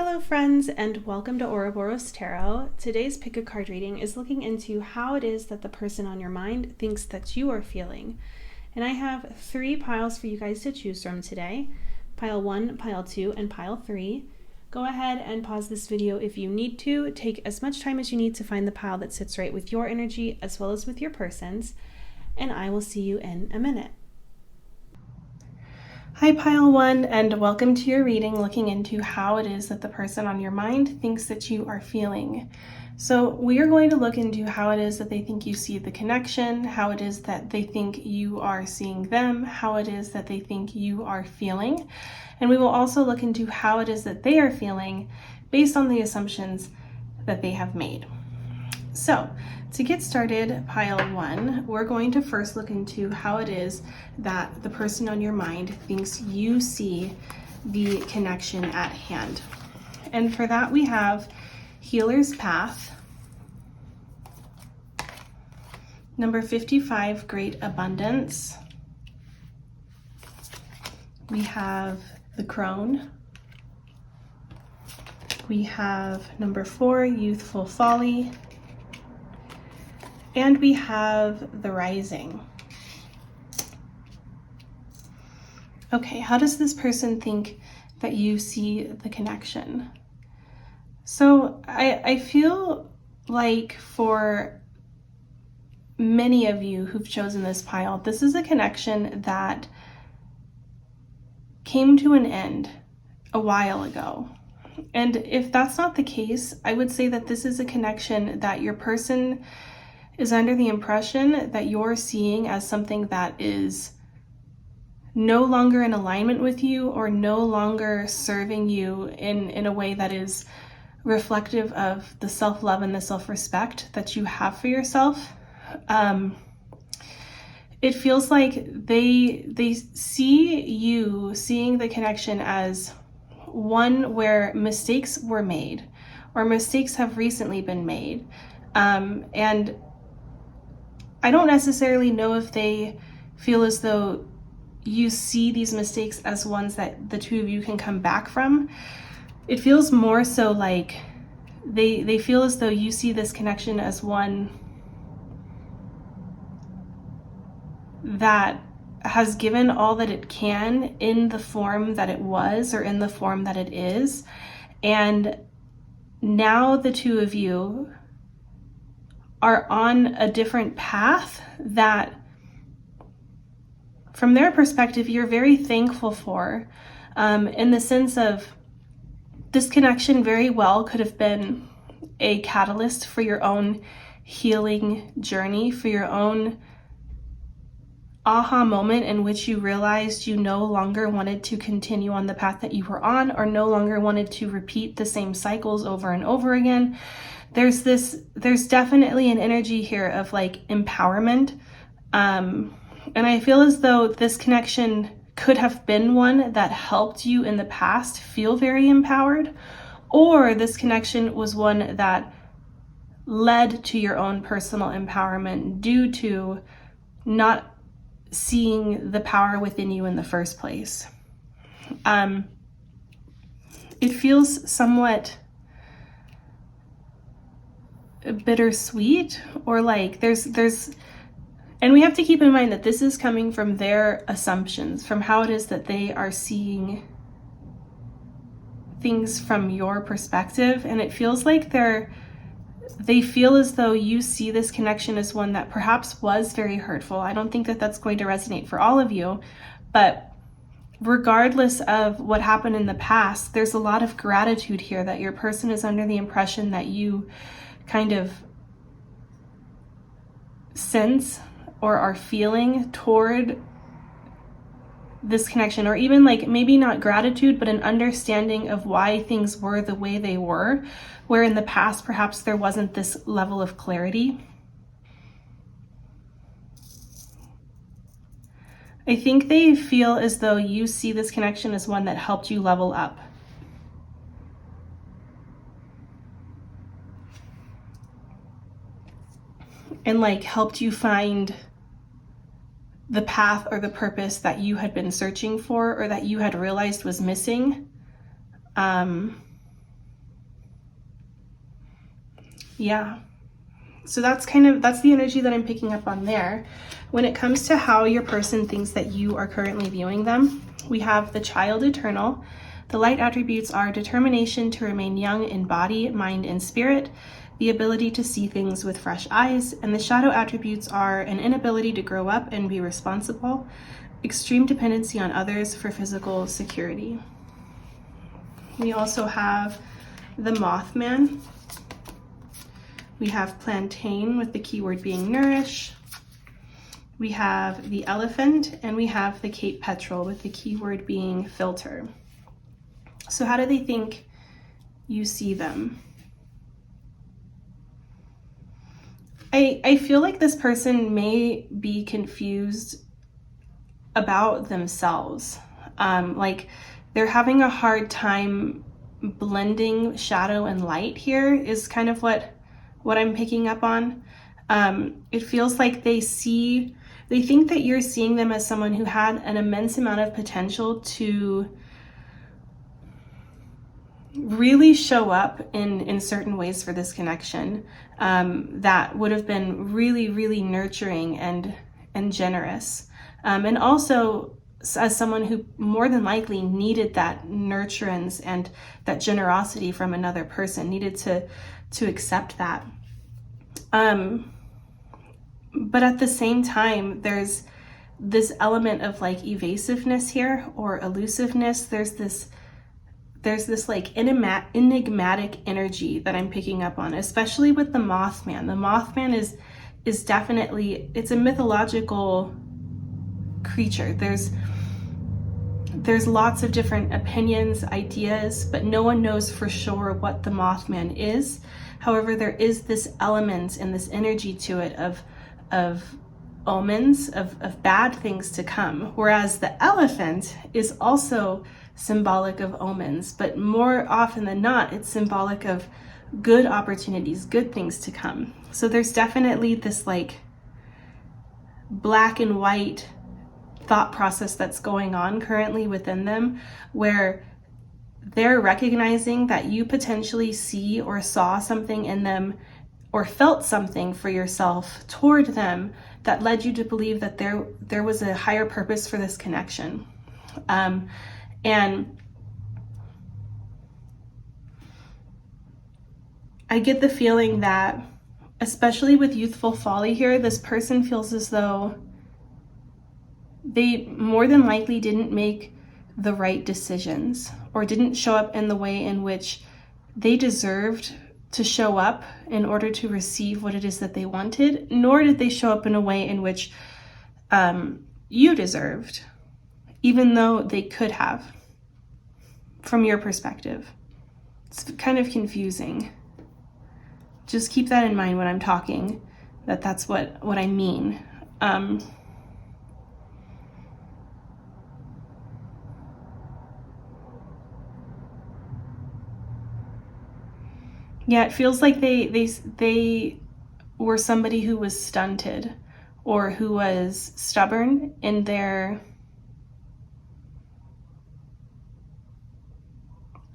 Hello friends, and welcome to Ouroboros Tarot. Today's pick a card reading is looking into how it is that the person on your mind thinks that you are feeling. And I have 3 piles for you guys to choose from today. Pile 1, pile 2, and pile 3. Go ahead and pause this video if you need to. Take as much time as you need to find the pile that sits right with your energy as well as with your person's. And I will see you in a minute. Hi pile 1, and welcome to your reading looking into how it is that the person on your mind thinks that you are feeling. So we are going to look into how it is that they think you see the connection, how it is that they think you are seeing them, how it is that they think you are feeling. And we will also look into how it is that they are feeling based on the assumptions that they have made. So to get started, pile 1, we're going to first look into how it is that the person on your mind thinks you see the connection at hand. And for that we have Healer's Path, number 55, Great Abundance. We have the Crone. We have number 4, Youthful Folly. And we have the Rising. Okay, how does this person think that you see the connection? So I feel like for many of you who've chosen this pile, this is a connection that came to an end a while ago. And if that's not the case, I would say that this is a connection that your person is under the impression that you're seeing as something that is no longer in alignment with you or no longer serving you in a way that is reflective of the self-love and the self-respect that you have for yourself. It feels like they see you seeing the connection as one where mistakes were made or mistakes have recently been made. And I don't necessarily know if they feel as though you see these mistakes as ones that the two of you can come back from. It feels more so like they feel as though you see this connection as one that has given all that it can in the form that it was or in the form that it is. And now the two of you are on a different path that from their perspective you're very thankful for, in the sense of this connection very well could have been a catalyst for your own healing journey, for your own aha moment in which you realized you no longer wanted to continue on the path that you were on or no longer wanted to repeat the same cycles over and over again. There's definitely an energy here of like empowerment. And I feel as though this connection could have been one that helped you in the past feel very empowered, or this connection was one that led to your own personal empowerment due to not seeing the power within you in the first place. It feels somewhat bittersweet, or like there's and we have to keep in mind that this is coming from their assumptions, from how it is that they are seeing things from your perspective. And it feels like they feel as though you see this connection as one that perhaps was very hurtful. I don't think that that's going to resonate for all of you, but regardless of what happened in the past, there's a lot of gratitude here that your person is under the impression that you kind of sense or are feeling toward this connection, or even like maybe not gratitude, but an understanding of why things were the way they were, where in the past perhaps there wasn't this level of clarity. I think they feel as though you see this connection as one that helped you level up. And like helped you find the path or the purpose that you had been searching for or that you had realized was missing. Yeah. So that's the energy that I'm picking up on there. When it comes to how your person thinks that you are currently viewing them, we have the child eternal. The light attributes are determination to remain young in body, mind, and spirit, the ability to see things with fresh eyes, and the shadow attributes are an inability to grow up and be responsible, extreme dependency on others for physical security. We also have the Mothman. We have plantain with the keyword being nourish. We have the elephant, and we have the Cape petrel with the keyword being filter. So how do they think you see them? I feel like this person may be confused about themselves. Like they're having a hard time blending shadow and light here is kind of what I'm picking up on. It feels like they think that you're seeing them as someone who had an immense amount of potential to really show up in certain ways for this connection, that would have been really, really nurturing and generous. And also as someone who more than likely needed that nurturance and that generosity from another person, needed to accept that. But at the same time, there's this element of like evasiveness here or elusiveness. There's this like enigmatic energy that I'm picking up on, especially with the Mothman. The Mothman is definitely, it's a mythological creature. There's lots of different opinions, ideas, but no one knows for sure what the Mothman is. However, there is this element and this energy to it of omens, of bad things to come. Whereas the elephant is also symbolic of omens, but more often than not, it's symbolic of good opportunities, good things to come. So there's definitely this like black and white thought process that's going on currently within them, where they're recognizing that you potentially see or saw something in them or felt something for yourself toward them that led you to believe that there was a higher purpose for this connection. And I get the feeling that, especially with youthful folly here, this person feels as though they more than likely didn't make the right decisions or didn't show up in the way in which they deserved to show up in order to receive what it is that they wanted, nor did they show up in a way in which you deserved, even though they could have, from your perspective. It's kind of confusing. Just keep that in mind when I'm talking, that's what I mean. Yeah, it feels like they were somebody who was stunted or who was stubborn in their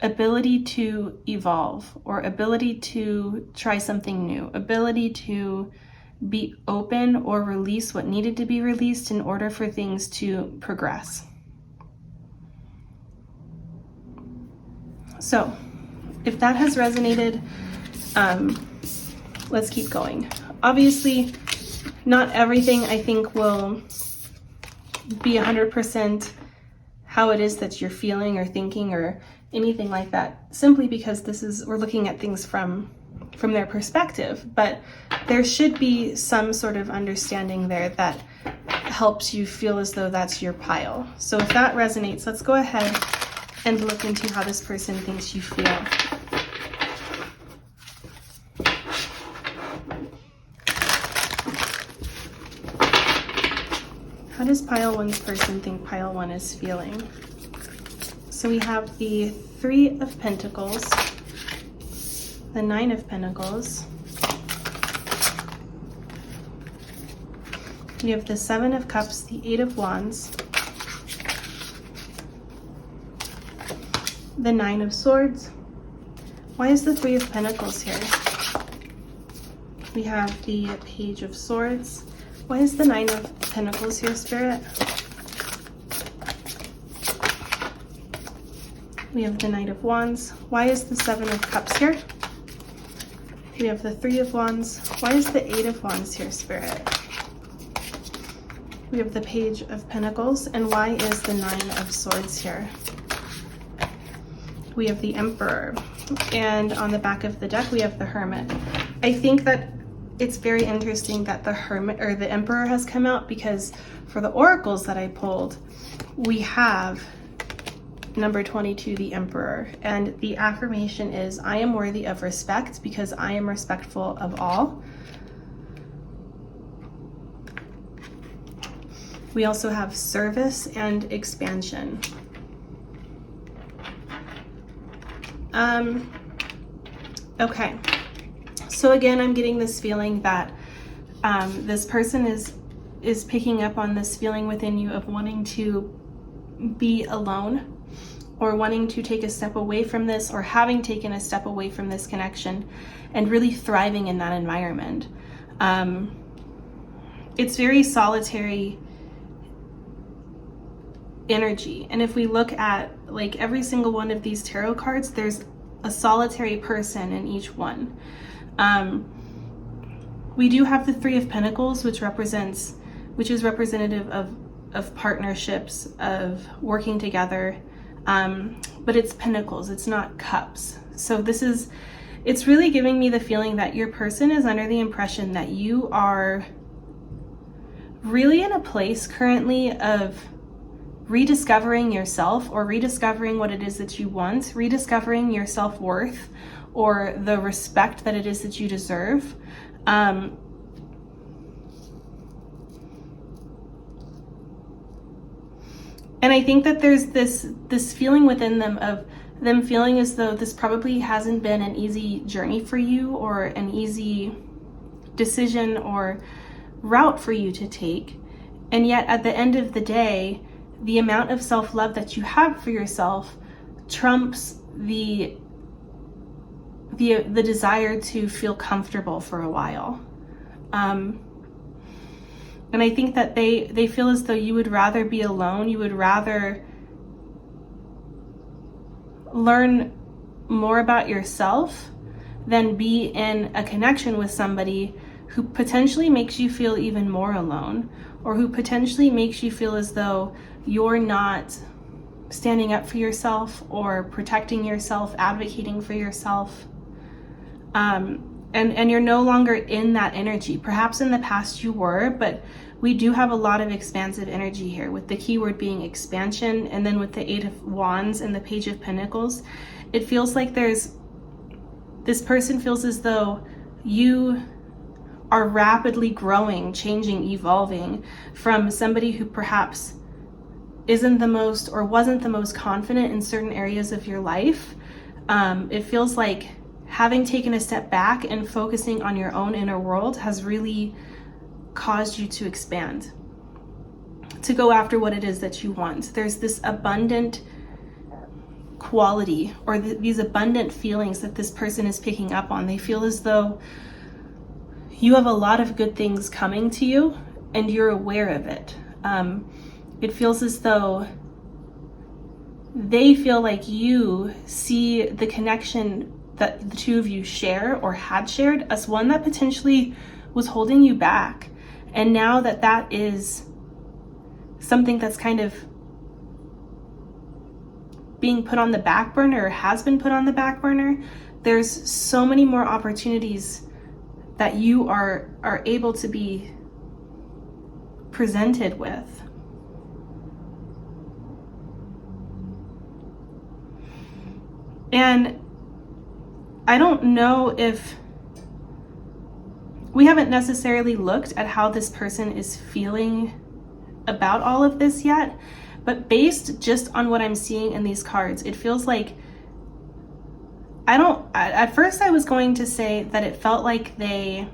ability to evolve or ability to try something new, ability to be open or release what needed to be released in order for things to progress. So, if that has resonated, let's keep going. Obviously, not everything I think will be 100% how it is that you're feeling or thinking or anything like that, simply because we're looking at things from their perspective, but there should be some sort of understanding there that helps you feel as though that's your pile. So if that resonates, let's go ahead and look into how this person thinks you feel. How does pile one's person think pile one is feeling? So we have the 3 of Pentacles, the 9 of Pentacles, we have the 7 of Cups, the 8 of Wands, the 9 of Swords. Why is the 3 of Pentacles here? We have the Page of Swords. Why is the Nine of Pentacles here, Spirit? We have the Knight of Wands. Why is the Seven of Cups here? We have the Three of Wands. Why is the Eight of Wands here, Spirit? We have the Page of Pentacles. And why is the Nine of Swords here? We have the Emperor. And on the back of the deck, we have the Hermit. I think that it's very interesting that the Hermit or the Emperor has come out, because for the oracles that I pulled, we have number 22, the Emperor. And the affirmation is, I am worthy of respect because I am respectful of all. We also have service and expansion. Okay. So again, I'm getting this feeling that this person is picking up on this feeling within you of wanting to be alone, or wanting to take a step away from this, or having taken a step away from this connection and really thriving in that environment. It's very solitary energy. And if we look at like every single one of these tarot cards, there's a solitary person in each one. We do have the Three of Pentacles, which is representative of partnerships, of working together. But it's pentacles, it's not cups. So it's really giving me the feeling that your person is under the impression that you are really in a place currently of rediscovering yourself, or rediscovering what it is that you want, rediscovering your self-worth, or the respect that it is that you deserve. And I think that there's this feeling within them of them feeling as though this probably hasn't been an easy journey for you, or an easy decision or route for you to take. And yet at the end of the day, the amount of self-love that you have for yourself trumps the desire to feel comfortable for a while. And I think that they feel as though you would rather be alone. You would rather learn more about yourself than be in a connection with somebody who potentially makes you feel even more alone, or who potentially makes you feel as though you're not standing up for yourself, or protecting yourself, advocating for yourself. And you're no longer in that energy. Perhaps in the past you were, but we do have a lot of expansive energy here, with the keyword being expansion, and then with the Eight of Wands and the Page of Pentacles. It feels like this person feels as though you are rapidly growing, changing, evolving from somebody who perhaps isn't the most, or wasn't the most confident in certain areas of your life. It feels like having taken a step back and focusing on your own inner world has really caused you to expand, to go after what it is that you want. There's this abundant quality, or these abundant feelings that this person is picking up on. They feel as though you have a lot of good things coming to you, and you're aware of it. It feels as though they feel like you see the connection that the two of you share, or had shared, as one that potentially was holding you back. And now that is something that's kind of being put on the back burner, or has been put on the back burner, there's so many more opportunities that you are able to be presented with. And I don't know if we haven't necessarily looked at how this person is feeling about all of this yet, but based just on what I'm seeing in these cards, it feels like at first I was going to say that it felt like they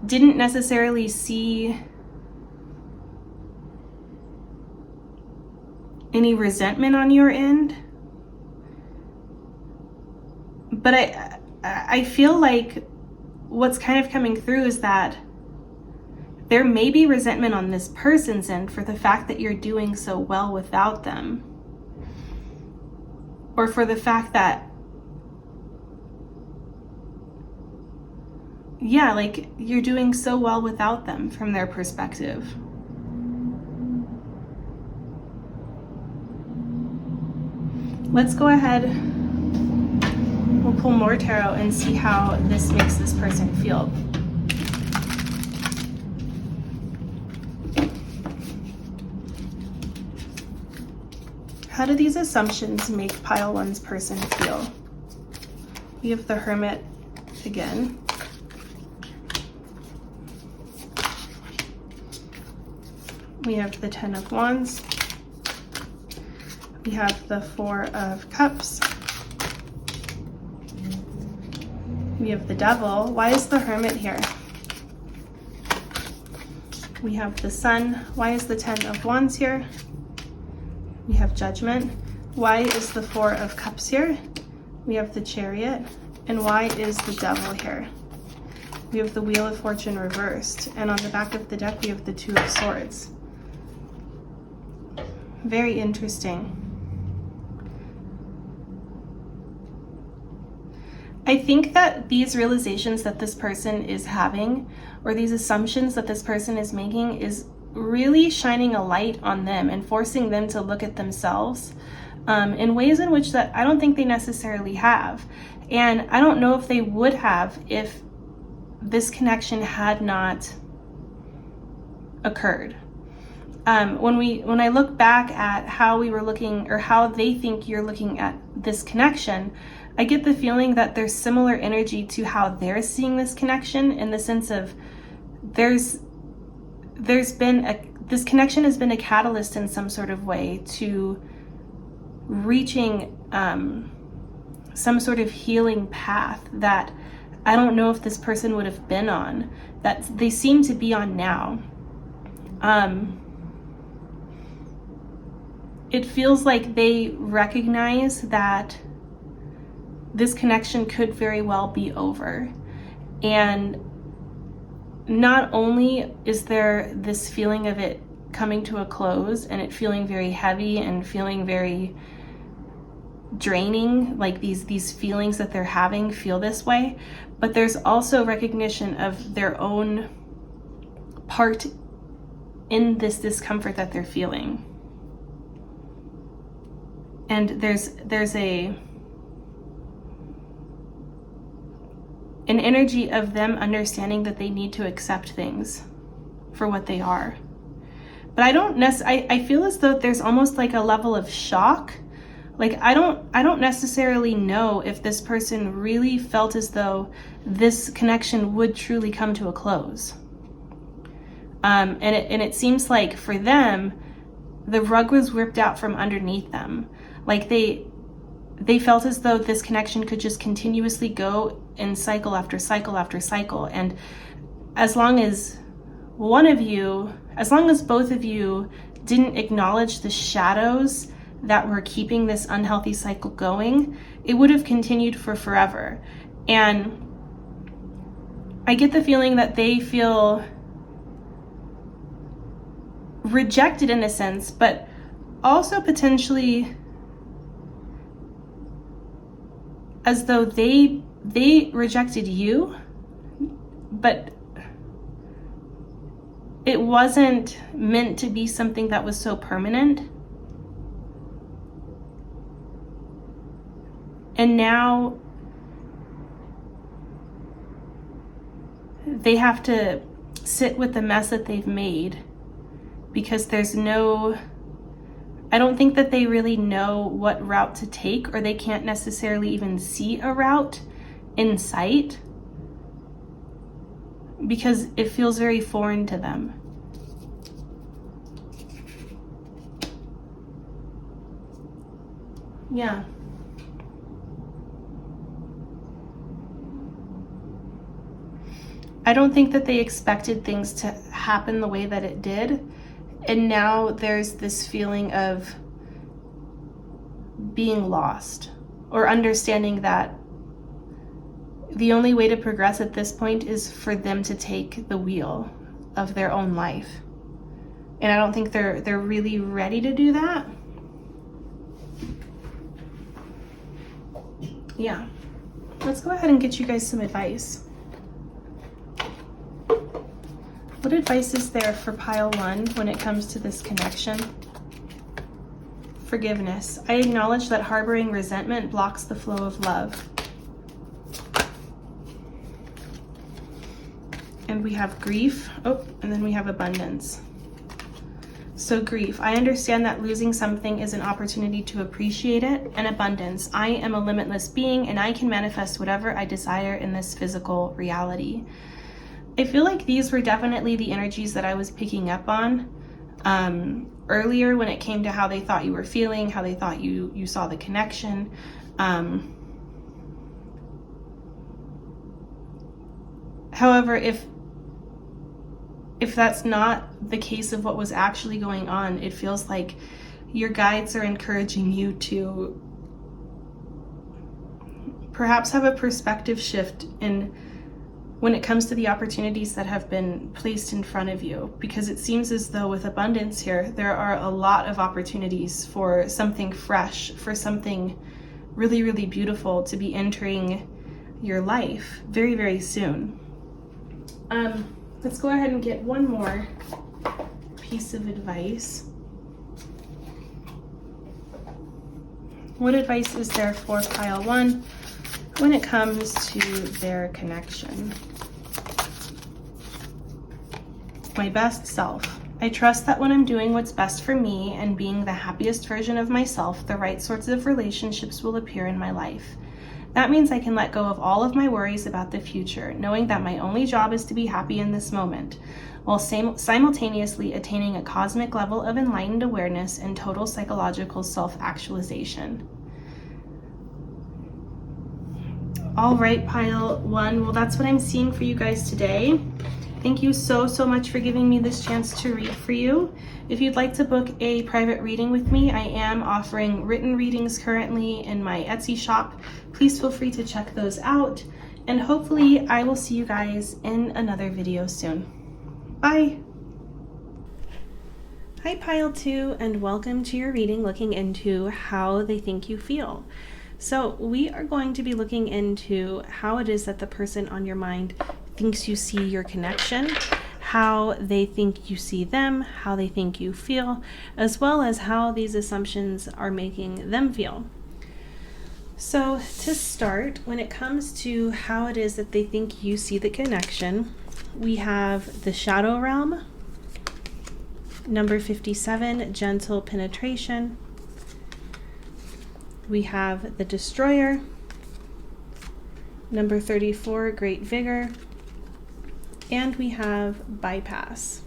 didn't necessarily see any resentment on your end, but I feel like what's kind of coming through is that there may be resentment on this person's end for the fact that you're doing so well without them. Or for the fact that, yeah, like you're doing so well without them from their perspective. Let's go ahead, we'll pull more tarot and see how this makes this person feel. How do these assumptions make pile one's person feel? We have the Hermit again. We have the Ten of Wands. We have the Four of Cups. We have the Devil. Why is the Hermit here? We have the Sun. Why is the Ten of Wands here? We have Judgment. Why is the Four of Cups here? We have the Chariot. And why is the Devil here? We have the Wheel of Fortune reversed. And on the back of the deck, we have the Two of Swords. Very interesting. I think that these realizations that this person is having, or these assumptions that this person is making, is really shining a light on them and forcing them to look at themselves in ways in which that I don't think they necessarily have. And I don't know if they would have if this connection had not occurred. When I look back at how we were looking, or how they think you're looking at this connection, I get the feeling that there's similar energy to how they're seeing this connection, in the sense of this connection has been a catalyst in some sort of way to reaching some sort of healing path that I don't know if this person would have been on, that they seem to be on now. It feels like they recognize that this connection could very well be over. And not only is there this feeling of it coming to a close and it feeling very heavy and feeling very draining, like these feelings that they're having feel this way, but there's also recognition of their own part in this discomfort that they're feeling. And there's an energy of them understanding that they need to accept things for what they are. But I feel as though there's almost like a level of shock. Like I don't necessarily know if this person really felt as though this connection would truly come to a close. And it seems like for them, the rug was ripped out from underneath them. Like they felt as though this connection could just continuously go in cycle after cycle after cycle. And as long as both of you didn't acknowledge the shadows that were keeping this unhealthy cycle going, it would have continued for forever. And I get the feeling that they feel rejected in a sense, but also potentially as though they rejected you, but it wasn't meant to be something that was so permanent. And now they have to sit with the mess that they've made, because I don't think that they really know what route to take, or they can't necessarily even see a route in sight, because it feels very foreign to them. Yeah. I don't think that they expected things to happen the way that it did. And now there's this feeling of being lost, or understanding that the only way to progress at this point is for them to take the wheel of their own life. And I don't think they're really ready to do that. Yeah. Let's go ahead and get you guys some advice. What advice is there for pile 1 when it comes to this connection? Forgiveness. I acknowledge that harboring resentment blocks the flow of love. And we have grief. Oh, and then we have abundance. So grief. I understand that losing something is an opportunity to appreciate it. And abundance. I am a limitless being and I can manifest whatever I desire in this physical reality. I feel like these were definitely the energies that I was picking up on earlier when it came to how they thought you were feeling, how they thought you saw the connection. However, if that's not the case of what was actually going on, it feels like your guides are encouraging you to perhaps have a perspective shift when it comes to the opportunities that have been placed in front of you, because it seems as though with abundance here, there are a lot of opportunities for something fresh, for something really, really beautiful to be entering your life very, very soon. Let's go ahead and get one more piece of advice. What advice is there for pile 1 when it comes to their connection? My best self. I trust that when I'm doing what's best for me and being the happiest version of myself, the right sorts of relationships will appear in my life. That means I can let go of all of my worries about the future, knowing that my only job is to be happy in this moment, while simultaneously attaining a cosmic level of enlightened awareness and total psychological self-actualization. All right, pile 1. Well, that's what I'm seeing for you guys today. Thank you so much for giving me this chance to read for you. If you'd like to book a private reading with me, I am offering written readings currently in my Etsy shop. Please feel free to check those out. And hopefully I will see you guys in another video soon. Bye. Hi, pile 2, and welcome to your reading looking into how they think you feel. So we are going to be looking into how it is that the person on your mind thinks you see your connection, how they think you see them, how they think you feel, as well as how these assumptions are making them feel. So to start, when it comes to how it is that they think you see the connection, we have the shadow realm, number 57, gentle penetration. We have the destroyer, number 34, great vigor. And we have bypass.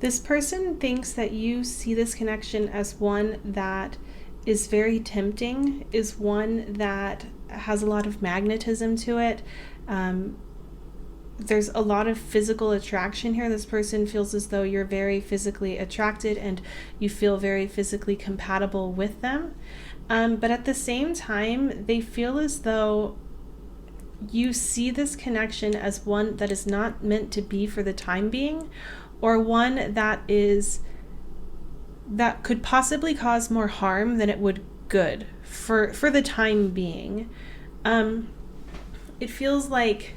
This person thinks that you see this connection as one that is very tempting, is one that has a lot of magnetism to it. There's a lot of physical attraction here. This person feels as though you're very physically attracted and you feel very physically compatible with them. But at the same time, they feel as though you see this connection as one that is not meant to be for the time being, or one that could possibly cause more harm than it would good for the time being. It feels like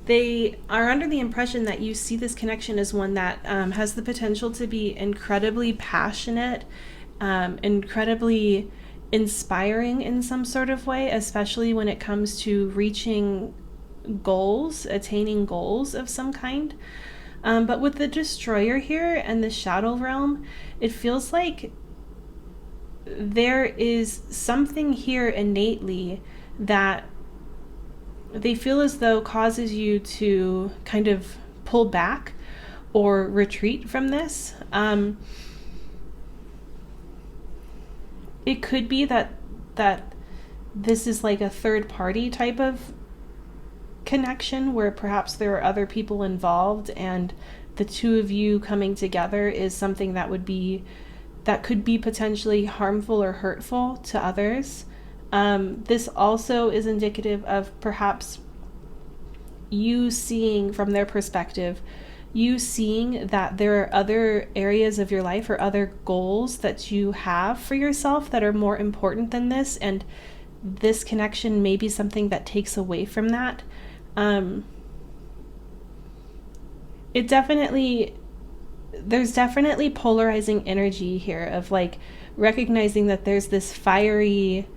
they are under the impression that you see this connection as one that has the potential to be incredibly passionate, incredibly inspiring in some sort of way, especially when it comes to reaching goals, attaining goals of some kind. But with the destroyer here and the shadow realm, it feels like there is something here innately that they feel as though causes you to kind of pull back or retreat from this. It could be that this is like a third party type of connection where perhaps there are other people involved, and the two of you coming together is something that could be potentially harmful or hurtful to others. This also is indicative of perhaps you seeing from their perspective, you seeing that there are other areas of your life or other goals that you have for yourself that are more important than this, and this connection may be something that takes away from that. There's definitely polarizing energy here of like recognizing that there's this fiery,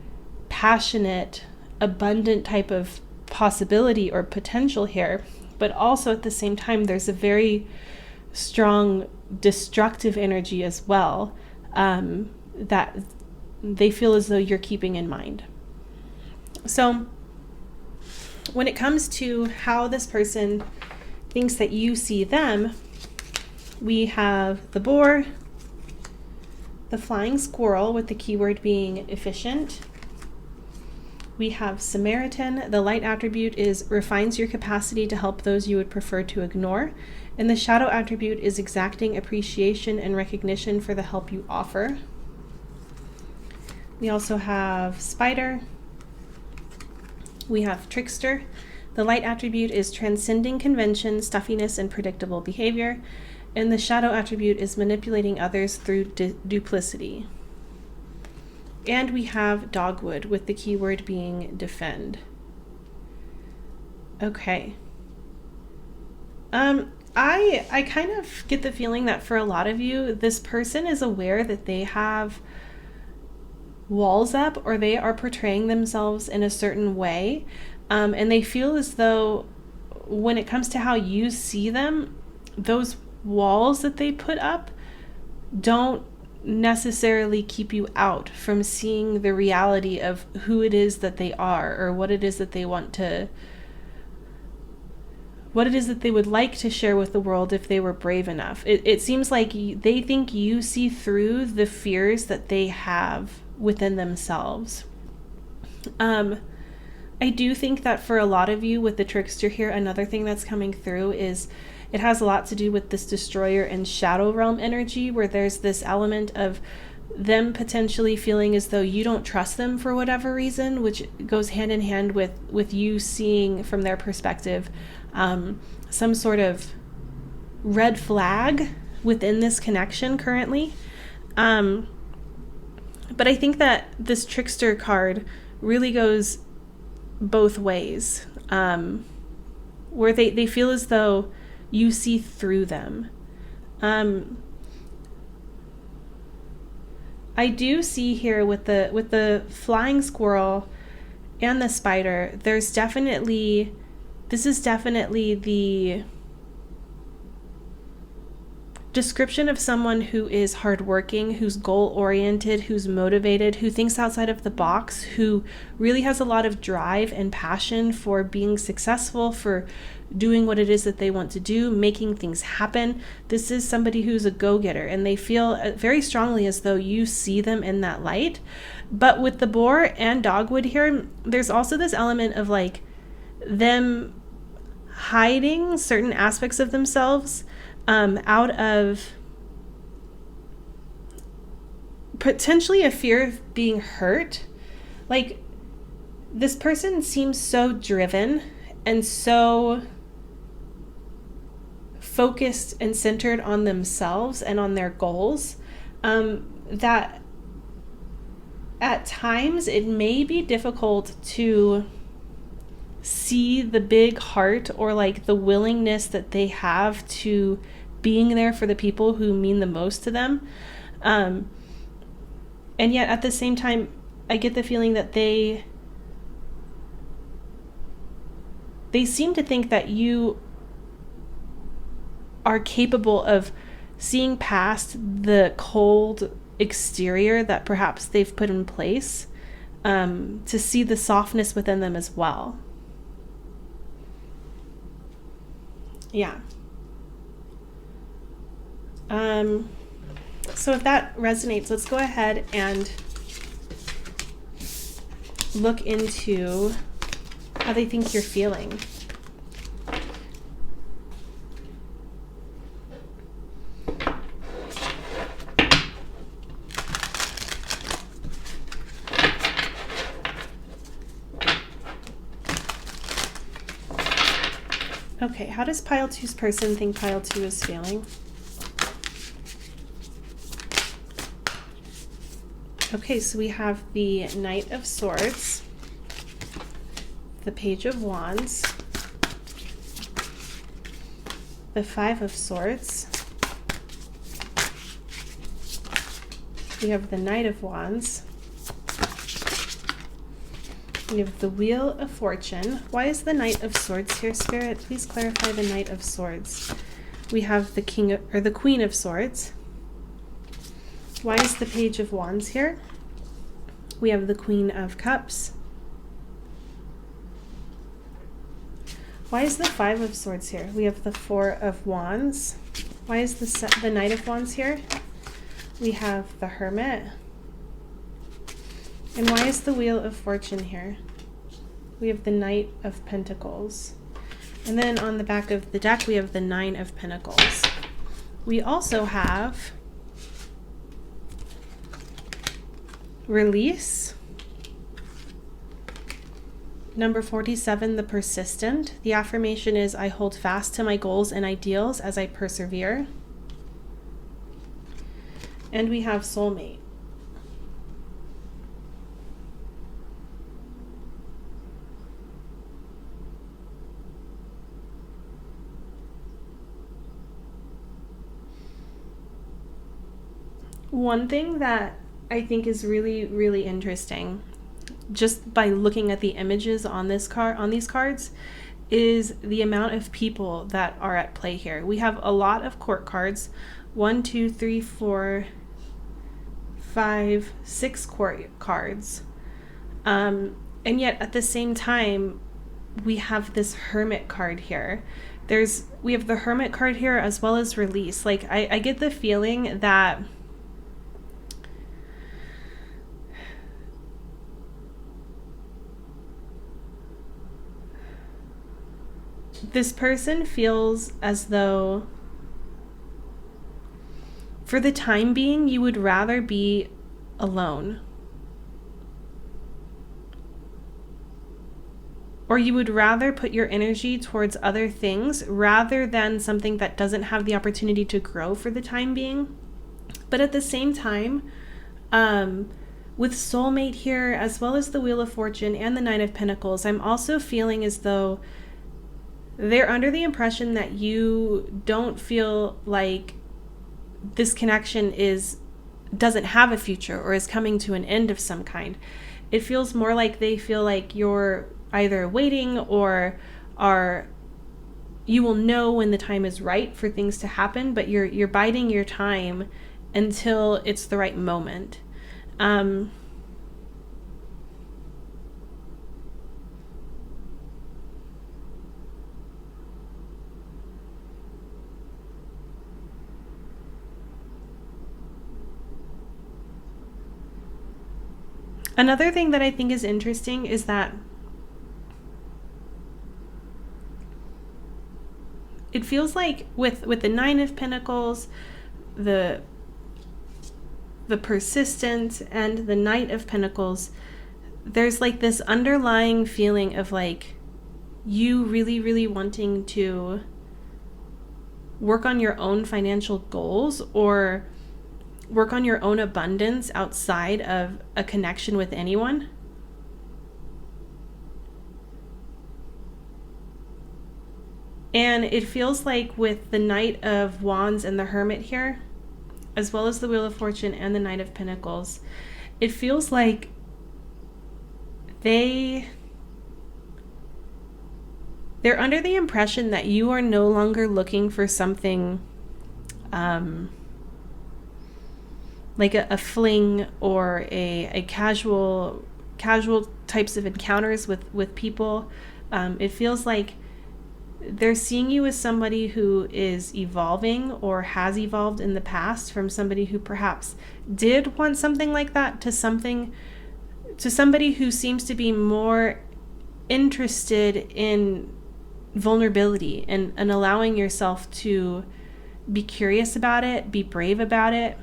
passionate, abundant type of possibility or potential here, but also at the same time there's a very strong destructive energy as well, that they feel as though you're keeping in mind. So when it comes to how this person thinks that you see them, we have the boar, the flying squirrel with the keyword being efficient. We have Samaritan. The light attribute is refines your capacity to help those you would prefer to ignore. And the shadow attribute is exacting appreciation and recognition for the help you offer. We also have Spider. We have Trickster. The light attribute is transcending convention, stuffiness, and predictable behavior. And the shadow attribute is manipulating others through duplicity. And we have Dogwood with the keyword being defend. Okay. I kind of get the feeling that for a lot of you, this person is aware that they have walls up, or they are portraying themselves in a certain way. And they feel as though when it comes to how you see them, those walls that they put up don't necessarily keep you out from seeing the reality of who it is that they are, or what it is that they want to, what it is that they would like to share with the world if they were brave enough. It seems like they think you see through the fears that they have within themselves. I do think that for a lot of you with the trickster here, another thing that's coming through is it has a lot to do with this destroyer and shadow realm energy, where there's this element of them potentially feeling as though you don't trust them for whatever reason, which goes hand in hand with you seeing from their perspective some sort of red flag within this connection currently. But I think that this trickster card really goes both ways, where they feel as though you see through them. I do see here with the flying squirrel and the spider, this is definitely the description of someone who is hardworking, who's goal-oriented, who's motivated, who thinks outside of the box, who really has a lot of drive and passion for being successful, for doing what it is that they want to do, making things happen. This is somebody who's a go-getter, and they feel very strongly as though you see them in that light. But with the boar and dogwood here, there's also this element of like them hiding certain aspects of themselves out of potentially a fear of being hurt. Like, this person seems so driven and so focused and centered on themselves and on their goals, that at times it may be difficult to see the big heart or like the willingness that they have to being there for the people who mean the most to them. And yet at the same time, I get the feeling that they seem to think that you are capable of seeing past the cold exterior that perhaps they've put in place, to see the softness within them as well. Yeah. So if that resonates, let's go ahead and look into how they think you're feeling. Okay, how does pile 2's person think pile 2 is feeling? Okay, so we have the Knight of Swords, the Page of Wands, the Five of Swords, we have the Knight of Wands, we have the Wheel of Fortune. Why is the Knight of Swords here, Spirit? Please clarify the Knight of Swords. We have the the Queen of Swords. Why is the Page of Wands here? We have the Queen of Cups. Why is the Five of Swords here? We have the Four of Wands. Why is the Knight of Wands here? We have the Hermit. And why is the Wheel of Fortune here? We have the Knight of Pentacles. And then on the back of the deck, we have the Nine of Pentacles. We also have Release. Number 47, the Persistent. The affirmation is, I hold fast to my goals and ideals as I persevere. And we have Soulmate. One thing that I think is really, really interesting, just by looking at the images on these cards, is the amount of people that are at play here. We have a lot of court cards. 1, 2, 3, 4, 5, 6 court cards. And yet at the same time, we have this Hermit card here. We have the Hermit card here as well as Release. Like, I get the feeling that this person feels as though, for the time being, you would rather be alone. Or you would rather put your energy towards other things rather than something that doesn't have the opportunity to grow for the time being. But at the same time, with Soulmate here, as well as the Wheel of Fortune and the Nine of Pentacles, I'm also feeling as though they're under the impression that you don't feel like this connection doesn't have a future or is coming to an end of some kind. It feels more like they feel like you're either waiting or you will know when the time is right for things to happen, but you're biding your time until it's the right moment. Another thing that I think is interesting is that it feels like with the Nine of Pentacles, the Persistent, and the Knight of Pentacles, there's like this underlying feeling of like you really, really wanting to work on your own financial goals or work on your own abundance outside of a connection with anyone. And it feels like with the Knight of Wands and the Hermit here, as well as the Wheel of Fortune and the Knight of Pentacles, it feels like they're under the impression that you are no longer looking for something like a fling or a casual types of encounters with people. It feels like they're seeing you as somebody who is evolving or has evolved in the past from somebody who perhaps did want something like that to somebody who seems to be more interested in vulnerability and allowing yourself to be curious about it, be brave about it,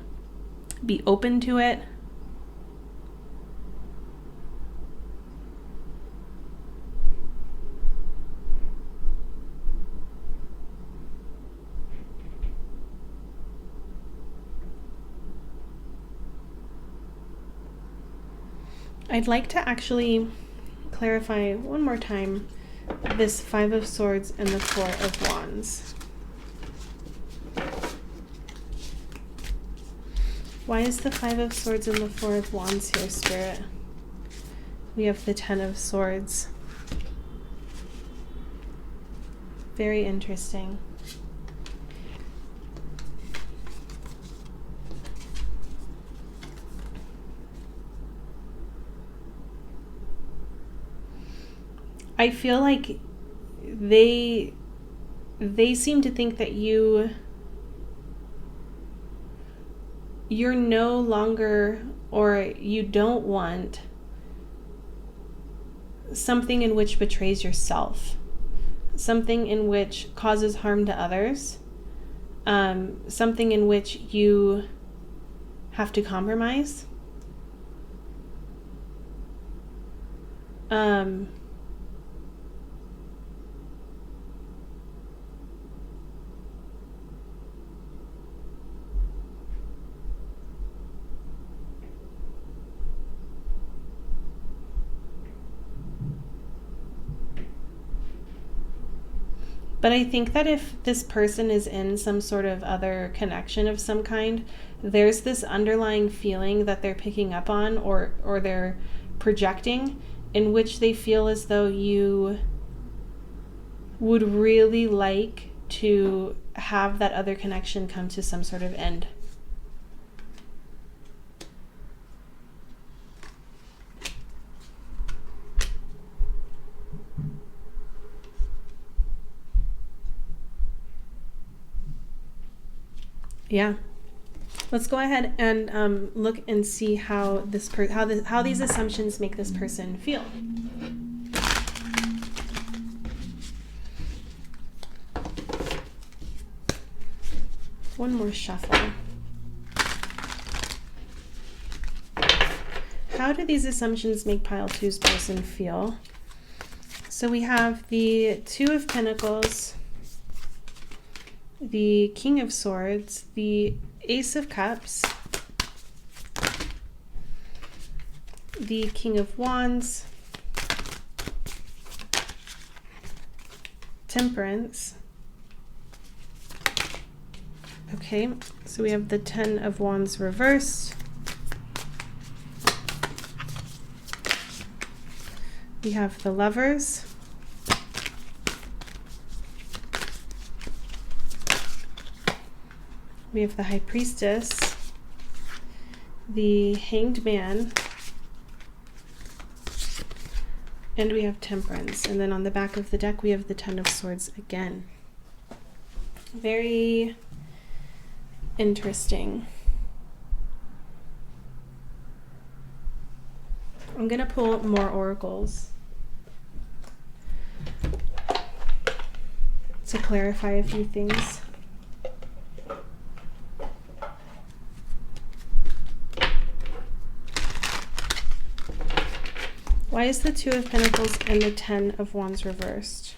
be open to it. I'd like to actually clarify one more time this Five of Swords and the Four of Wands. Why is the Five of Swords and the Four of Wands here, Spirit? We have the Ten of Swords. Very interesting. I feel like they seem to think that you're no longer, or you don't want something in which betrays yourself, something in which causes harm to others, something in which you have to compromise. But I think that if this person is in some sort of other connection of some kind, there's this underlying feeling that they're picking up on, or they're projecting, in which they feel as though you would really like to have that other connection come to some sort of end. Yeah. Let's go ahead and look and see how how these assumptions make this person feel. One more shuffle. How do these assumptions make pile two's person feel? So we have the Two of Pentacles, the King of Swords, the Ace of Cups, the King of Wands, Temperance. Okay, so we have the Ten of Wands reversed. We have the Lovers. We have the High Priestess, the Hanged Man, and we have Temperance. And then on the back of the deck, we have the Ten of Swords again. Very interesting. I'm going to pull more oracles to clarify a few things. Why is the Two of Pentacles and the Ten of Wands reversed?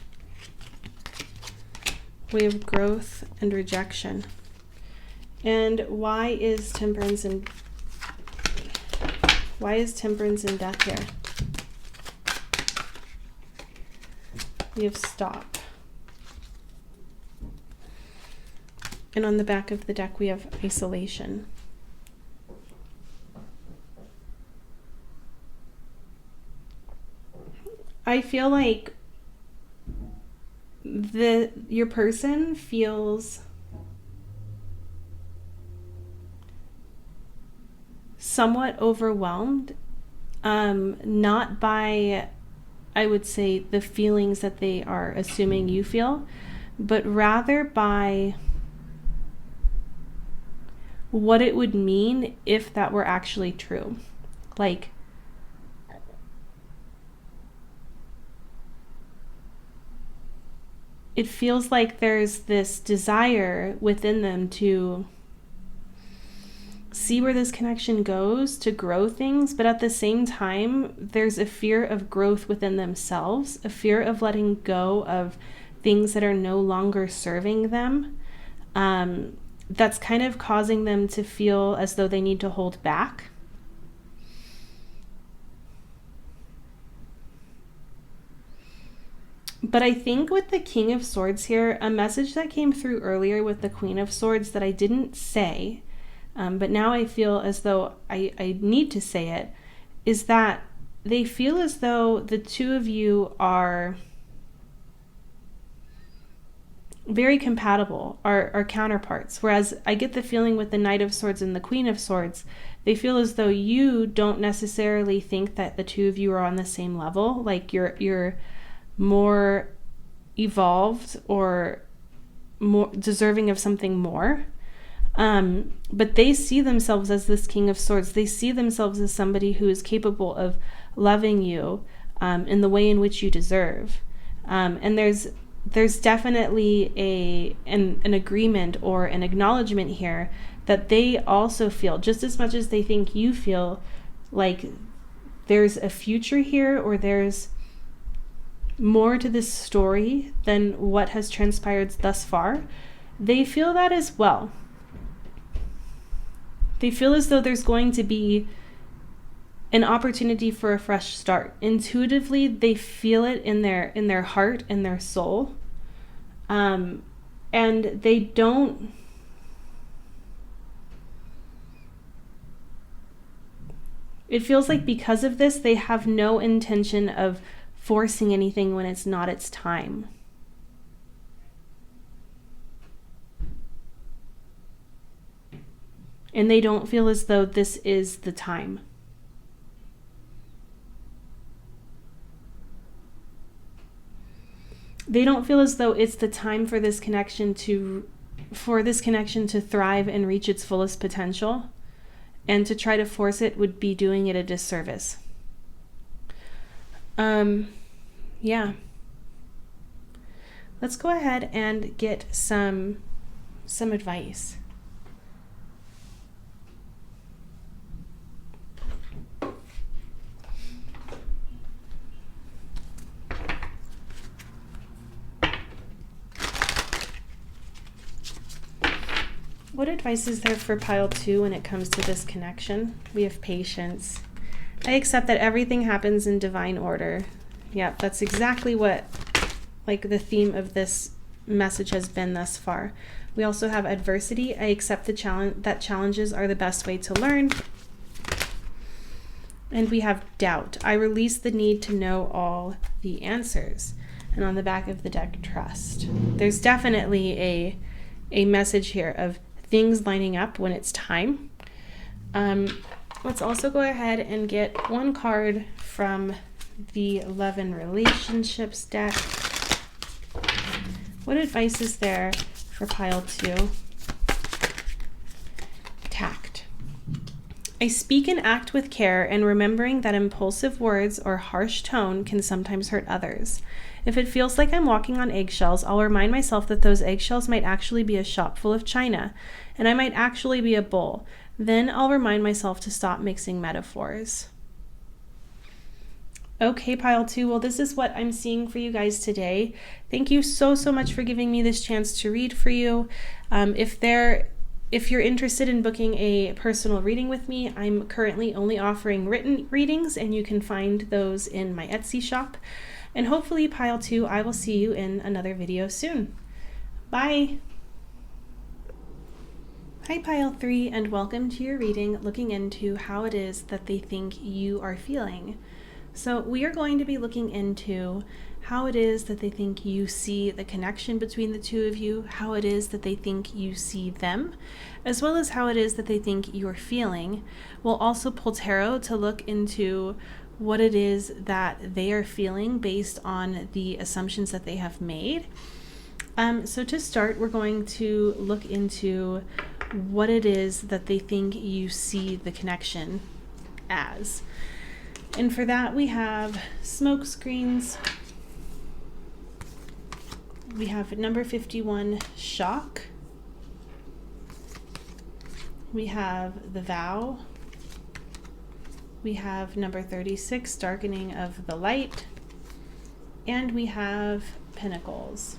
We have growth and rejection. And why is Temperance and Death here? We have Stop. And on the back of the deck, we have Isolation. I feel like your person feels somewhat overwhelmed, not by, I would say, the feelings that they are assuming you feel, but rather by what it would mean if that were actually true. Like, it feels like there's this desire within them to see where this connection goes, to grow things, but at the same time, there's a fear of growth within themselves, a fear of letting go of things that are no longer serving them. That's kind of causing them to feel as though they need to hold back. But I think with the King of Swords here, a message that came through earlier with the Queen of Swords that I didn't say, but now I feel as though I need to say it, is that they feel as though the two of you are very compatible, are counterparts. Whereas I get the feeling with the Knight of Swords and the Queen of Swords, they feel as though you don't necessarily think that the two of you are on the same level. Like you're more evolved or more deserving of something more. But they see themselves as this King of Swords. They see themselves as somebody who is capable of loving you in the way in which you deserve. And there's definitely an agreement or an acknowledgement here that they also feel, just as much as they think you feel, like there's a future here, or there's more to this story than what has transpired thus far. They feel that as well. They feel as though there's going to be an opportunity for a fresh start. Intuitively, they feel it in their heart and their soul. And they don't... It feels like because of this, they have no intention of forcing anything when it's not its time. And they don't feel as though this is the time. They don't feel as though it's the time for this connection to thrive and reach its fullest potential. And to try to force it would be doing it a disservice. Yeah. Let's go ahead and get some advice. What advice is there for pile 2 when it comes to this connection? We have patience. I accept that everything happens in divine order. Yeah, that's exactly what, like, the theme of this message has been thus far. We also have adversity. I accept that challenges are the best way to learn. And we have doubt. I release the need to know all the answers. And on the back of the deck, trust. There's definitely a message here of things lining up when it's time. Let's also go ahead and get one card from the Love and Relationships deck. What advice is there for pile 2? Tact. I speak and act with care, and remembering that impulsive words or harsh tone can sometimes hurt others. If it feels like I'm walking on eggshells, I'll remind myself that those eggshells might actually be a shop full of china, and I might actually be a bowl. Then I'll remind myself to stop mixing metaphors. Okay, pile 2. Well, this is what I'm seeing for you guys today. Thank you so much for giving me this chance to read for you. If you're interested in booking a personal reading with me, I'm currently only offering written readings, and you can find those in my Etsy shop. And hopefully, pile 2, I will see you in another video soon. Bye! Hi, pile 3, and welcome to your reading looking into how it is that they think you are feeling. So we are going to be looking into how it is that they think you see the connection between the two of you, how it is that they think you see them, as well as how it is that they think you're feeling. We'll also pull tarot to look into what it is that they are feeling based on the assumptions that they have made. So to start, we're going to look into what it is that they think you see the connection as. And for that, we have smoke screens. We have number 51, shock. We have the vow. We have number 36, darkening of the light. And we have pentacles.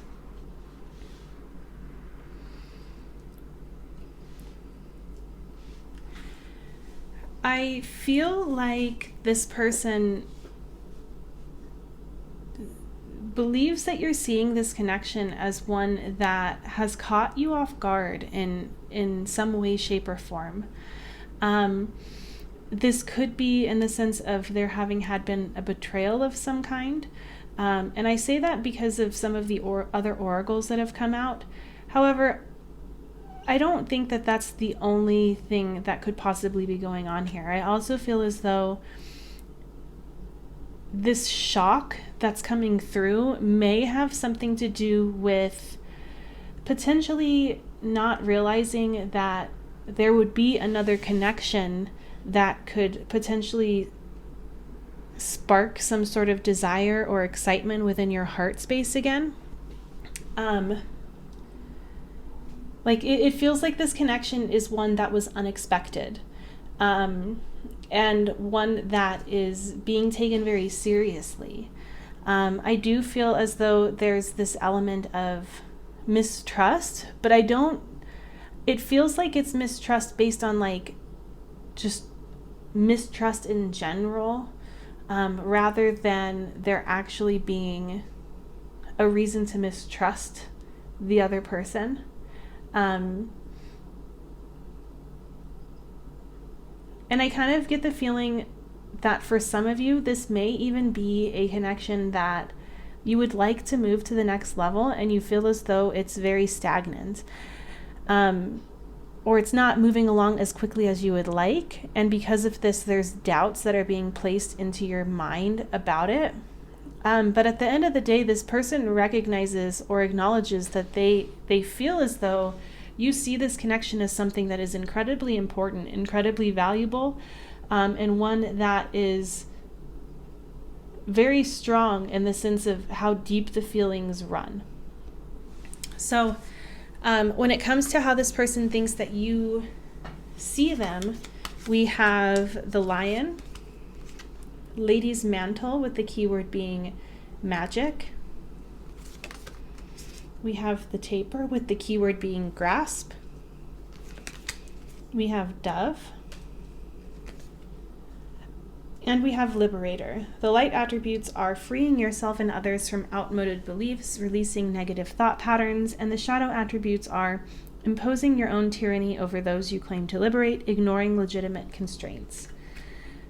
I feel like this person believes that you're seeing this connection as one that has caught you off guard in some way, shape, or form. This could be in the sense of there having had been a betrayal of some kind. And I say that because of some of the other oracles that have come out. However, I don't think that that's the only thing that could possibly be going on here. I also feel as though this shock that's coming through may have something to do with potentially not realizing that there would be another connection that could potentially spark some sort of desire or excitement within your heart space again. Like it feels like this connection is one that was unexpected, and one that is being taken very seriously. I do feel as though there's this element of mistrust, but it feels like it's mistrust based on like just mistrust in general, rather than there actually being a reason to mistrust the other person. And I kind of get the feeling that for some of you, this may even be a connection that you would like to move to the next level and you feel as though it's very stagnant. Or it's not moving along as quickly as you would like. And because of this, there's doubts that are being placed into your mind about it. But at the end of the day, this person recognizes or acknowledges that they feel as though you see this connection as something that is incredibly important, incredibly valuable, and one that is very strong in the sense of how deep the feelings run. So when it comes to how this person thinks that you see them, we have the Lion, Lady's Mantle with the keyword being magic. We have the Taper with the keyword being grasp. We have Dove. And we have Liberator. The light attributes are freeing yourself and others from outmoded beliefs, releasing negative thought patterns, and the shadow attributes are imposing your own tyranny over those you claim to liberate, ignoring legitimate constraints.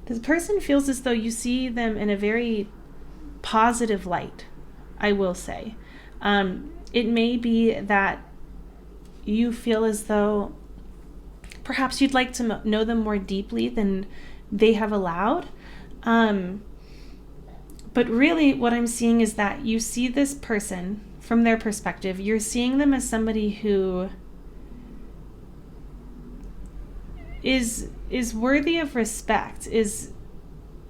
This person feels as though you see them in a very positive light, I will say. It may be that you feel as though perhaps you'd like to know them more deeply than they have allowed. But really what I'm seeing is that you see this person from their perspective. You're seeing them as somebody who is worthy of respect, is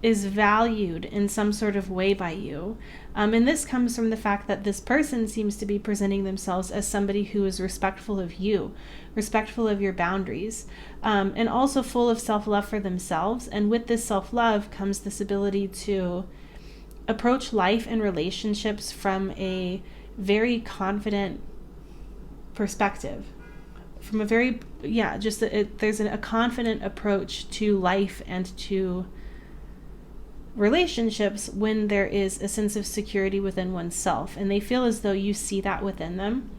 valued in some sort of way by you. And this comes from the fact that this person seems to be presenting themselves as somebody who is respectful of you, respectful of your boundaries, and also full of self-love for themselves. And with this self-love comes this ability to approach life and relationships from a very confident perspective. From a very, there's a confident approach to life and to relationships when there is a sense of security within oneself, and they feel as though you see that within them.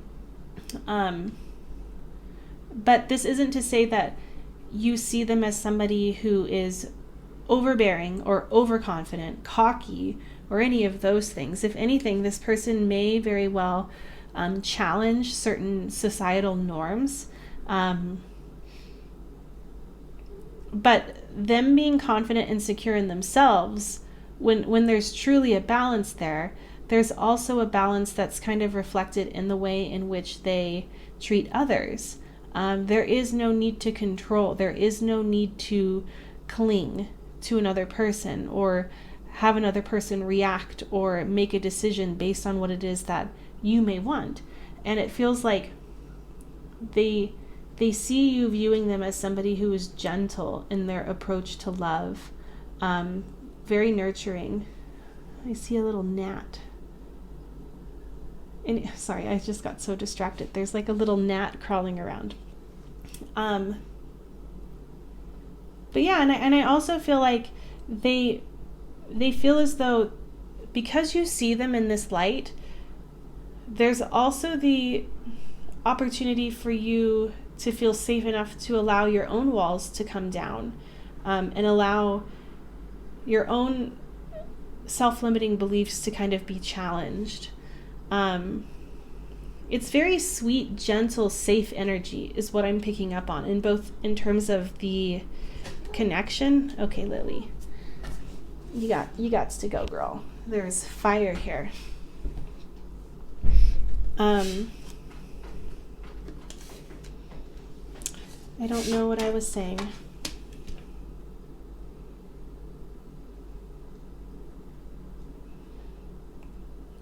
But this isn't to say that you see them as somebody who is overbearing or overconfident, cocky, or any of those things. If anything, this person may very well challenge certain societal norms. But them being confident and secure in themselves, when there's truly a balance there, there's also a balance that's kind of reflected in the way in which they treat others. There is no need to control. There is no need to cling to another person or have another person react or make a decision based on what it is that you may want. And it feels like they see you viewing them as somebody who is gentle in their approach to love, very nurturing. I see a little gnat. And sorry, I just got so distracted. There's like a little gnat crawling around. But yeah, and I also feel like they feel as though because you see them in this light, there's also the opportunity for you to feel safe enough to allow your own walls to come down, and allow your own self-limiting beliefs to kind of be challenged. It's very sweet, gentle, safe energy is what I'm picking up on, in terms of the connection. Okay, Lily, you got to go, girl. There's fire here. I don't know what I was saying.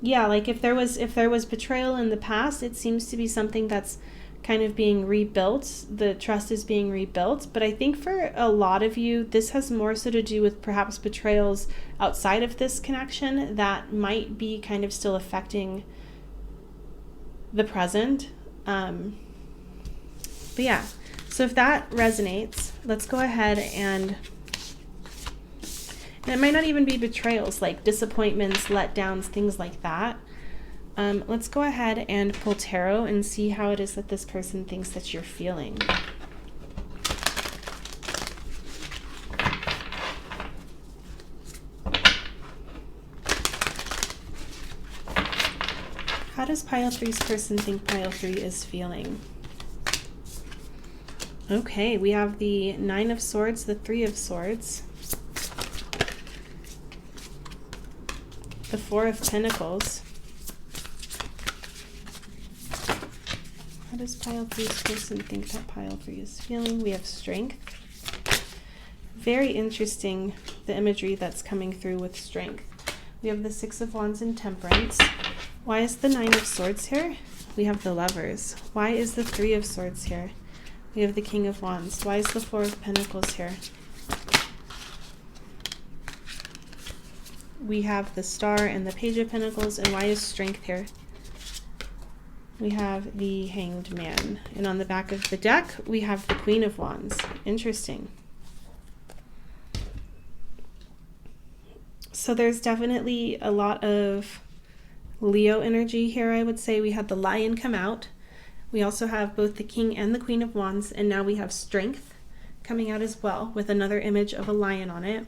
Yeah, like if there was betrayal in the past, it seems to be something that's kind of being rebuilt. The trust is being rebuilt. But I think for a lot of you, this has more so to do with perhaps betrayals outside of this connection that might be kind of still affecting the present. But yeah, so if that resonates, let's go ahead and it might not even be betrayals, like disappointments, letdowns, things like that. Let's go ahead and pull tarot and see how it is that this person thinks that you're feeling. How does pile 3's person think pile 3 is feeling? Okay, we have the 9 of Swords, the 3 of Swords, the 4 of Pentacles. How does pile 3's person think that pile 3 is feeling? We have Strength. Very interesting, the imagery that's coming through with Strength. We have the 6 of Wands and Temperance. Why is the 9 of Swords here? We have the Lovers. Why is the 3 of Swords here? We have the King of Wands. Why is the 4 of Pentacles here? We have the Star and the Page of Pentacles. And why is Strength here? We have the Hanged Man. And on the back of the deck, we have the Queen of Wands. Interesting. So there's definitely a lot of Leo energy here, I would say. We had the Lion come out. We also have both the King and the Queen of Wands, and now we have Strength coming out as well with another image of a lion on it.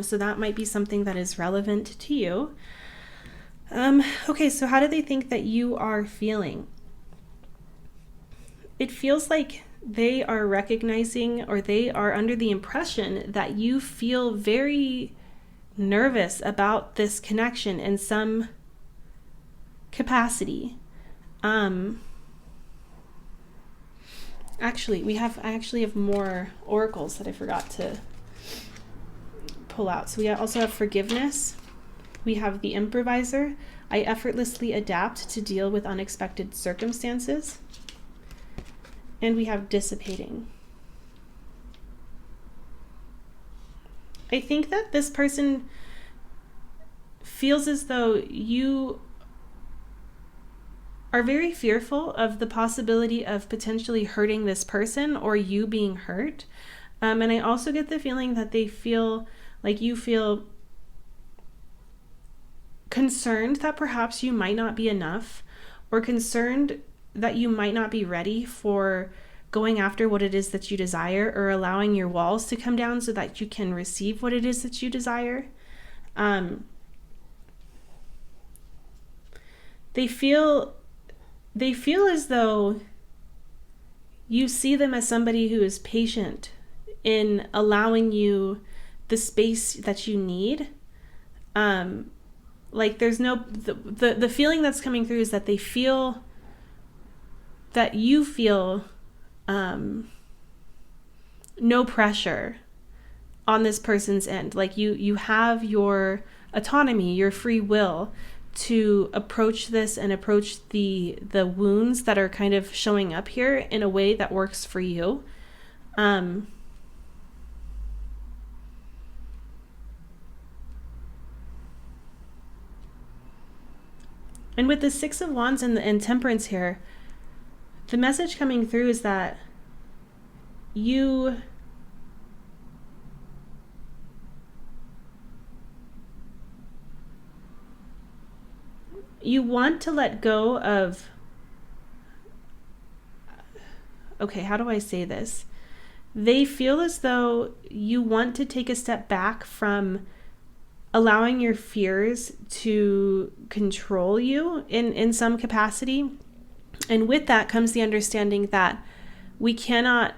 So that might be something that is relevant to you. Okay, so how do they think that you are feeling? It feels like they are recognizing, or they are under the impression that you feel very nervous about this connection in some capacity. I actually have more oracles that I forgot to pull out. So we also have Forgiveness. We have the Improviser. I effortlessly adapt to deal with unexpected circumstances. And we have Dissipating. I think that this person feels as though you are very fearful of the possibility of potentially hurting this person or you being hurt. And I also get the feeling that they feel like you feel concerned that perhaps you might not be enough, or concerned that you might not be ready for going after what it is that you desire, or allowing your walls to come down so that you can receive what it is that you desire. They feel as though you see them as somebody who is patient in allowing you the space that you need. Like there's no, the feeling that's coming through is that they feel that you feel no pressure on this person's end. Like you have your autonomy, your free will to approach this and approach the wounds that are kind of showing up here in a way that works for you. And with the 6 of Wands and Temperance here, the message coming through is that you you want to let go of, okay, how do I say this? They feel as though you want to take a step back from allowing your fears to control you in some capacity. And with that comes the understanding that we cannot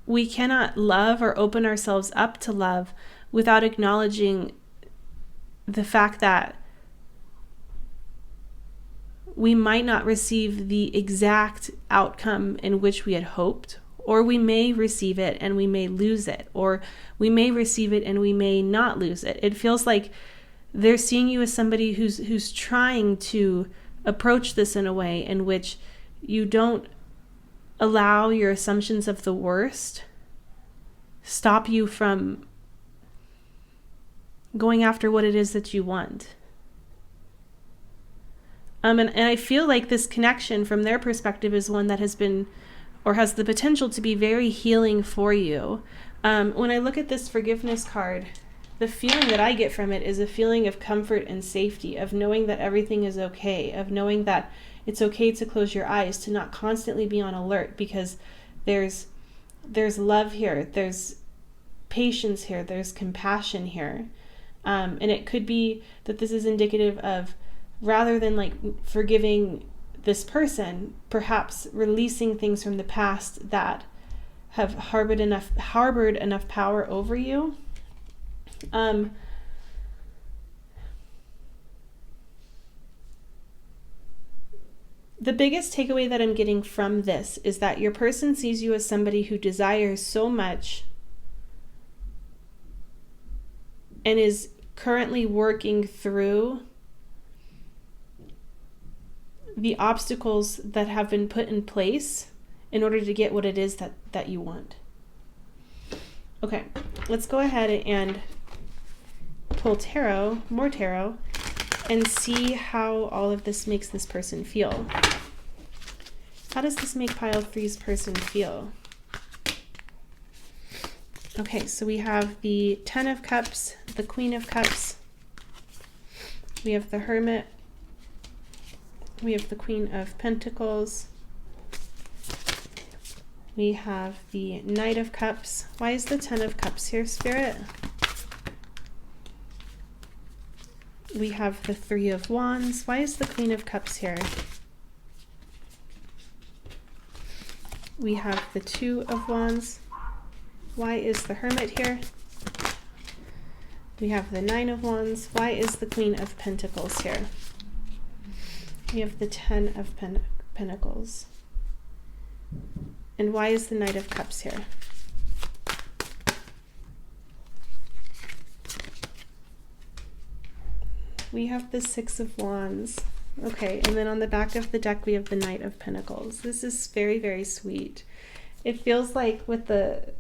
love or open ourselves up to love without acknowledging the fact that we might not receive the exact outcome in which we had hoped, or we may receive it and we may lose it, or we may receive it and we may not lose it. It feels like they're seeing you as somebody who's trying to approach this in a way in which you don't allow your assumptions of the worst stop you from going after what it is that you want. And I feel like this connection from their perspective is one that has been, or has the potential to be, very healing for you. When I look at this forgiveness card, the feeling that I get from it is a feeling of comfort and safety, of knowing that everything is okay, of knowing that it's okay to close your eyes, to not constantly be on alert, because there's love here, there's patience here, there's compassion here. And it could be that this is indicative of, rather than like forgiving this person, perhaps releasing things from the past that have harbored enough power over you. The biggest takeaway that I'm getting from this is that your person sees you as somebody who desires so much and is currently working through the obstacles that have been put in place in order to get what it is that you want. Okay, let's go ahead and pull more tarot, and see how all of this makes this person feel. How does this make pile 3's person feel? Okay, so we have the 10 of Cups, the Queen of Cups, we have the Hermit, we have the Queen of Pentacles, we have the Knight of Cups. Why is the 10 of Cups here, Spirit? We have the 3 of Wands. Why is the Queen of Cups here? We have the 2 of Wands. Why is the Hermit here? We have the 9 of Wands. Why is the Queen of Pentacles here? We have the 10 of Pentacles. And why is the Knight of Cups here? We have the 6 of Wands. Okay, and then on the back of the deck we have the Knight of Pentacles. This is very, very sweet. It feels like with the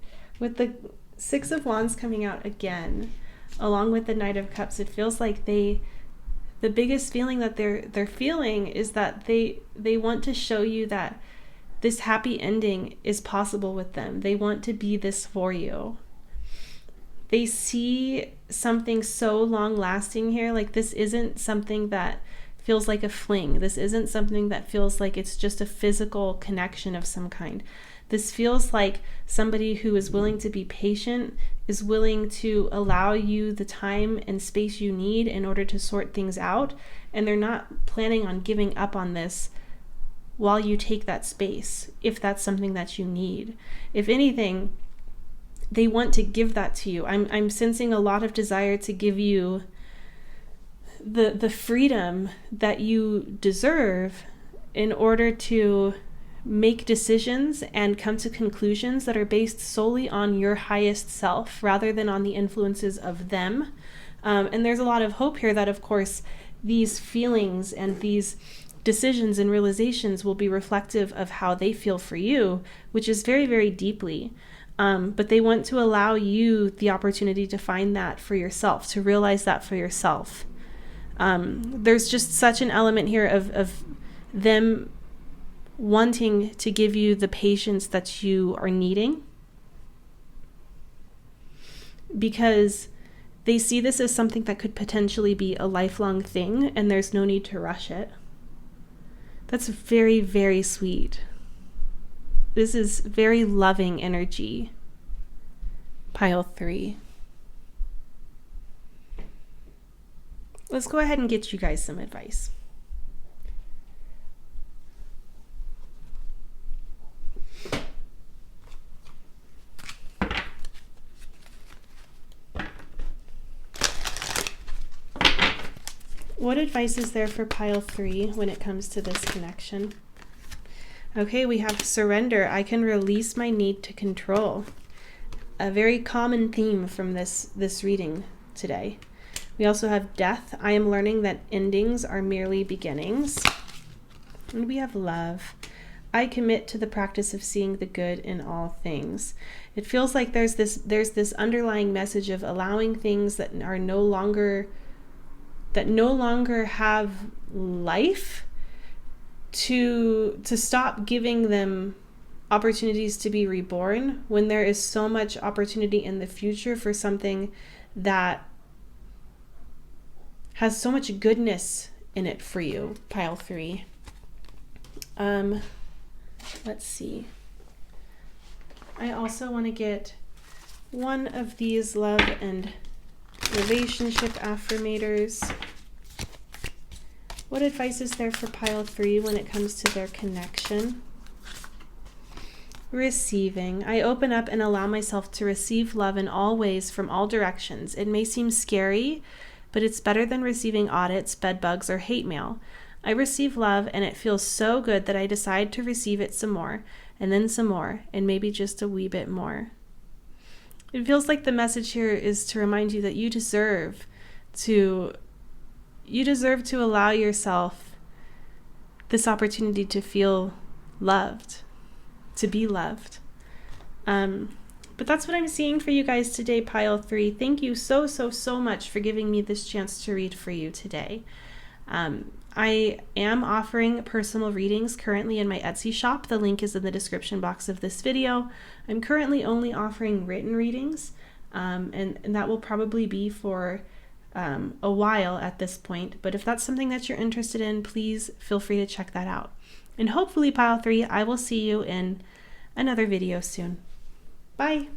6 of Wands coming out again, along with the Knight of Cups, it feels like the biggest feeling that they're feeling is that they want to show you that this happy ending is possible with them. They want to be this for you. They see something so long lasting here. Like, this isn't something that feels like a fling. This isn't something that feels like it's just a physical connection of some kind. This feels like somebody who is willing to be patient, is willing to allow you the time and space you need in order to sort things out, and they're not planning on giving up on this while you take that space, if that's something that you need. If anything, they want to give that to you. I'm sensing a lot of desire to give you the freedom that you deserve in order to make decisions and come to conclusions that are based solely on your highest self rather than on the influences of them. And there's a lot of hope here that, of course, these feelings and these decisions and realizations will be reflective of how they feel for you, which is very, very deeply. But they want to allow you the opportunity to find that for yourself, to realize that for yourself. There's just such an element here of them wanting to give you the patience that you are needing, because They see this as something that could potentially be a lifelong thing, and there's no need to rush it. That's very, very sweet. This is very loving energy. Pile 3. Let's go ahead and get you guys some advice. What advice is there for pile 3 when it comes to this connection? Okay, we have surrender. I can release my need to control. A very common theme from this reading today. We also have death. I am learning that endings are merely beginnings. And we have love. I commit to the practice of seeing the good in all things. It feels like there's this underlying message of allowing things that are no longer have life to stop giving them opportunities to be reborn, when there is so much opportunity in the future for something that has so much goodness in it for you. Pile 3. Let's see. I also want to get one of these love and relationship affirmators. What advice is there for pile 3 when it comes to their connection? Receiving. I open up and allow myself to receive love in all ways from all directions. It may seem scary, but it's better than receiving audits, bed bugs, or hate mail. I receive love and it feels so good that I decide to receive it some more, and then some more, and maybe just a wee bit more. It feels like the message here is to remind you that you deserve to allow yourself this opportunity to feel loved, to be loved. But that's what I'm seeing for you guys today, pile 3. Thank you so much for giving me this chance to read for you today. I am offering personal readings currently in my Etsy shop. The link is in the description box of this video. I'm currently only offering written readings, and that will probably be for a while at this point. But if that's something that you're interested in, please feel free to check that out. And hopefully, pile 3, I will see you in another video soon. Bye.